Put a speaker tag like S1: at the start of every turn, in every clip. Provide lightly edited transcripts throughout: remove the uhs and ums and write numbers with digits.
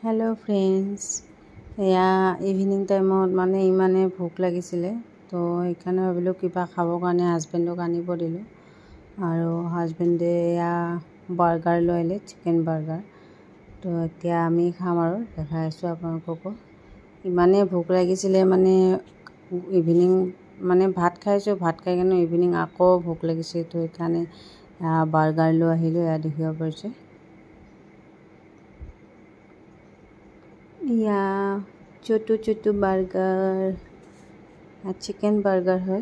S1: hello friends या evening टाइमत माने इमाने भूख लगिছিলে तो एखाने भाबिलो किबा खाबो काने हाजबेंडक आनिब दिलो आरो हाजबेंडे या बार्गार लइले चिकेन बार्गार तो एतिया आमी खाम आरो देखाइ आछो आपनालोकको इमाने भूख लगिছিলে माने इवनिंग माने भात खाइছো भात खाइ केने इवनिंग आको भूख लगिছে तो एखाने बार्गार लो आहिलो या देखिब पारछे या छोटू छोटू बार्गार चिकेन बार्गार है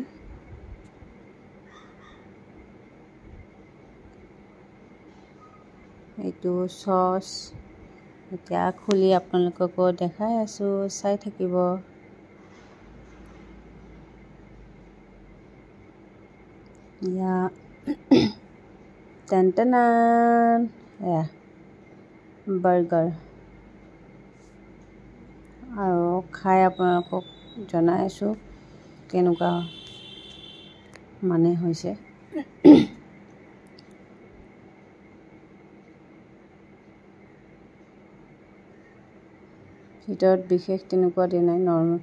S1: एटू सस एतिया खुली आपनालोकको देखाइ आछो चाइ থাকিব या टनटनान या बार्गार আৰু খাই আপোনালোকক জনাই আছো কেনেকুৱা মানে হৈছে ভিতৰত বিশেষ তেনেকুৱা দিয়া নাই নৰ্মাল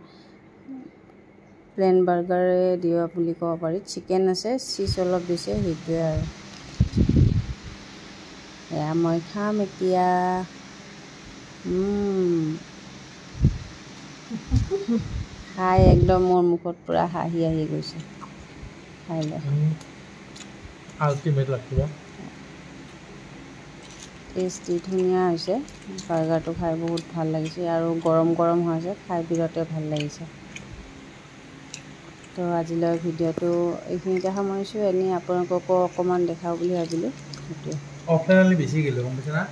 S1: প্লেন বাৰ্গাৰে দিয়া বুলি ক'ব পাৰি চিকেন আছে চিজ অলপ দিছে সেইটোৱে আৰু এয়া মই খাম এতিয়া খাই একদম মোৰ মুখত পুৰা হাঁহি আহি গৈছে খাইলে
S2: আল্টিমেট লাগিব
S1: টেষ্টি ধুনীয়া হৈছে বাৰ্গাৰটো খাই বহুত ভাল লাগিছে আৰু গৰম গৰম হৈছে খাই বিৰতে ভাল লাগিছে তো আজিলৈ ভিডিঅ'টো এইখিনিতে সামৰিছো এনে আপোনালোকক অকমান দেখাও বুলি ভাবিলো
S2: অফলাইনলি বেছি গেলো গম পাইছা না